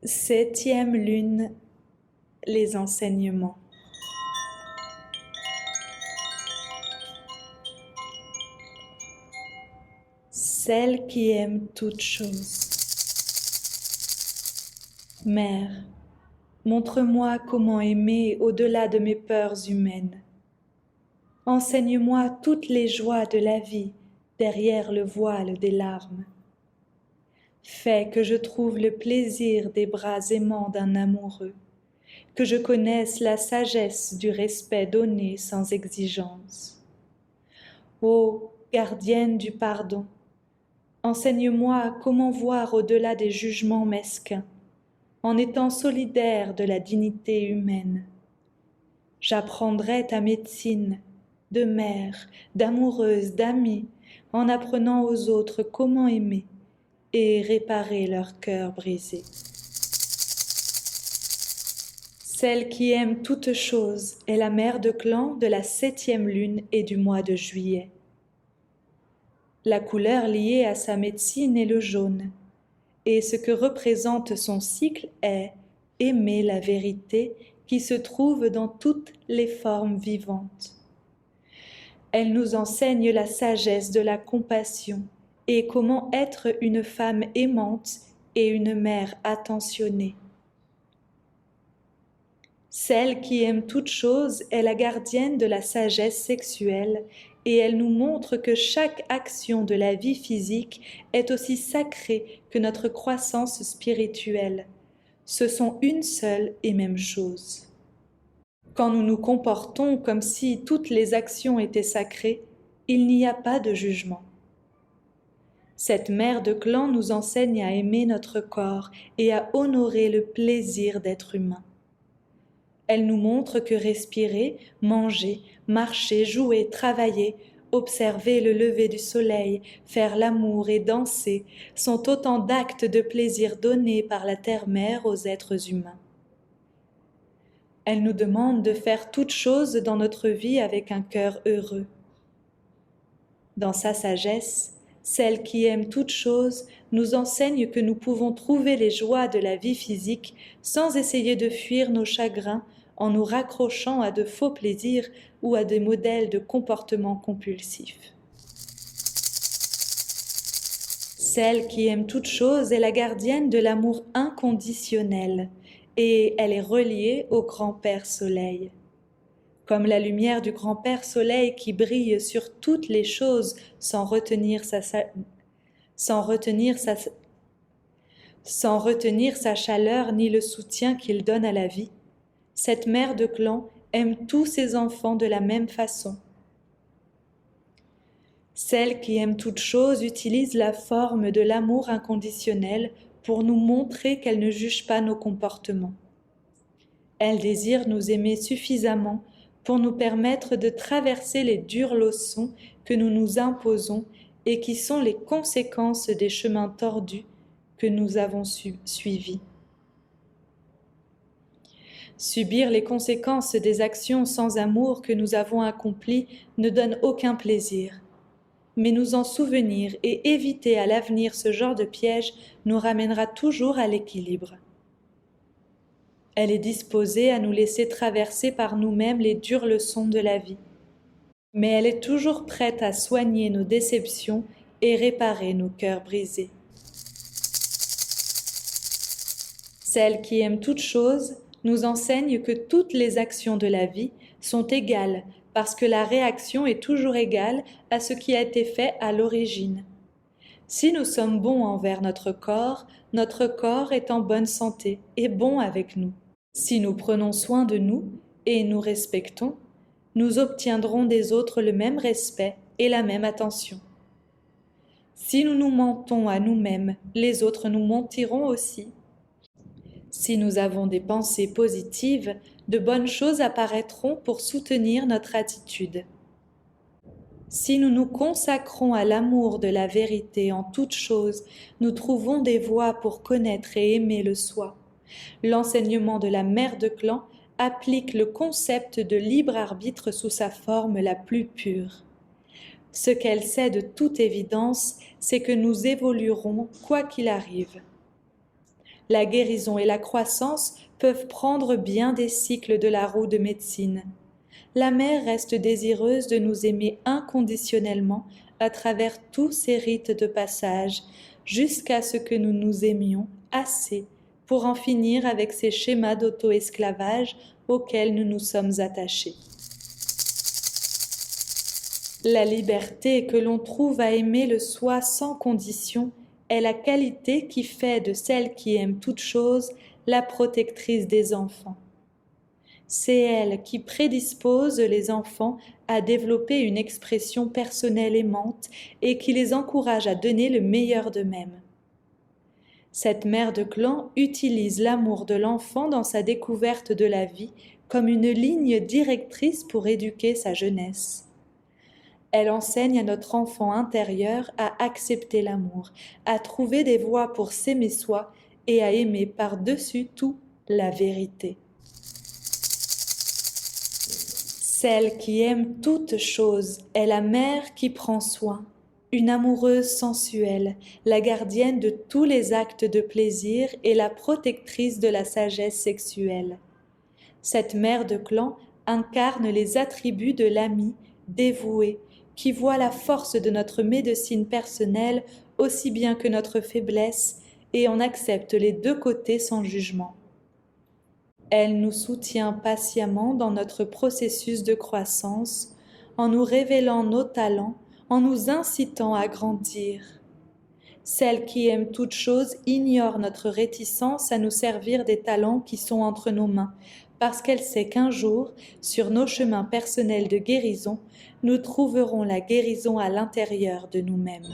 Septième lune, les enseignements. Celle qui aime toutes choses. Mère, montre-moi comment aimer au-delà de mes peurs humaines. Enseigne-moi toutes les joies de la vie derrière le voile des larmes. Fais que je trouve le plaisir des bras aimants d'un amoureux, que je connaisse la sagesse du respect donné sans exigence. Ô gardienne du pardon, enseigne-moi comment voir au-delà des jugements mesquins, en étant solidaire de la dignité humaine. J'apprendrai ta médecine de mère, d'amoureuse, d'amie, en apprenant aux autres comment aimer et réparer leur cœur brisé. Celle qui aime toutes choses est la mère de clan de la 7e lune et du mois de juillet. La couleur liée à sa médecine est le jaune, et ce que représente son cycle est aimer la vérité qui se trouve dans toutes les formes vivantes. Elle nous enseigne la sagesse de la compassion et comment être une femme aimante et une mère attentionnée. Celle qui aime toutes choses est la gardienne de la sagesse sexuelle et elle nous montre que chaque action de la vie physique est aussi sacrée que notre croissance spirituelle. Ce sont une seule et même chose. Quand nous nous comportons comme si toutes les actions étaient sacrées, il n'y a pas de jugement. Cette mère de clan nous enseigne à aimer notre corps et à honorer le plaisir d'être humain. Elle nous montre que respirer, manger, marcher, jouer, travailler, observer le lever du soleil, faire l'amour et danser sont autant d'actes de plaisir donnés par la terre-mère aux êtres humains. Elle nous demande de faire toutes choses dans notre vie avec un cœur heureux. Dans sa sagesse, celle qui aime toutes choses nous enseigne que nous pouvons trouver les joies de la vie physique sans essayer de fuir nos chagrins en nous raccrochant à de faux plaisirs ou à des modèles de comportement compulsifs. Celle qui aime toutes choses est la gardienne de l'amour inconditionnel et elle est reliée au grand-père soleil. Comme la lumière du grand-père soleil qui brille sur toutes les choses sans retenir sa chaleur ni le soutien qu'il donne à la vie, cette mère de clan aime tous ses enfants de la même façon. Celle qui aime toutes choses utilise la forme de l'amour inconditionnel pour nous montrer qu'elle ne juge pas nos comportements. Elle désire nous aimer suffisamment pour nous permettre de traverser les dures leçons que nous nous imposons et qui sont les conséquences des chemins tordus que nous avons suivis. Subir les conséquences des actions sans amour que nous avons accomplies ne donne aucun plaisir. Mais nous en souvenir et éviter à l'avenir ce genre de piège nous ramènera toujours à l'équilibre. Elle est disposée à nous laisser traverser par nous-mêmes les dures leçons de la vie. Mais elle est toujours prête à soigner nos déceptions et réparer nos cœurs brisés. Celle qui aime toutes choses nous enseigne que toutes les actions de la vie sont égales parce que la réaction est toujours égale à ce qui a été fait à l'origine. Si nous sommes bons envers notre corps est en bonne santé et bon avec nous. Si nous prenons soin de nous et nous respectons, nous obtiendrons des autres le même respect et la même attention. Si nous nous mentons à nous-mêmes, les autres nous mentiront aussi. Si nous avons des pensées positives, de bonnes choses apparaîtront pour soutenir notre attitude. Si nous nous consacrons à l'amour de la vérité en toutes choses, nous trouvons des voies pour connaître et aimer le soi. L'enseignement de la mère de clan applique le concept de libre arbitre sous sa forme la plus pure. Ce qu'elle sait de toute évidence, c'est que nous évoluerons quoi qu'il arrive. La guérison et la croissance peuvent prendre bien des cycles de la roue de médecine. La mère reste désireuse de nous aimer inconditionnellement à travers tous ces rites de passage, jusqu'à ce que nous nous aimions assez pour en finir avec ces schémas d'auto-esclavage auxquels nous nous sommes attachés. La liberté que l'on trouve à aimer le soi sans condition est la qualité qui fait de celle qui aime toute chose la protectrice des enfants. C'est elle qui prédispose les enfants à développer une expression personnelle aimante et qui les encourage à donner le meilleur d'eux-mêmes. Cette mère de clan utilise l'amour de l'enfant dans sa découverte de la vie comme une ligne directrice pour éduquer sa jeunesse. Elle enseigne à notre enfant intérieur à accepter l'amour, à trouver des voies pour s'aimer soi et à aimer par-dessus tout la vérité. Celle qui aime toute chose est la mère qui prend soin, une amoureuse sensuelle, la gardienne de tous les actes de plaisir et la protectrice de la sagesse sexuelle. Cette mère de clan incarne les attributs de l'ami dévoué, qui voit la force de notre médecine personnelle aussi bien que notre faiblesse et en accepte les deux côtés sans jugement. Elle nous soutient patiemment dans notre processus de croissance, en nous révélant nos talents, en nous incitant à grandir. Celle qui aime toute chose ignore notre réticence à nous servir des talents qui sont entre nos mains, parce qu'elle sait qu'un jour, sur nos chemins personnels de guérison, nous trouverons la guérison à l'intérieur de nous-mêmes.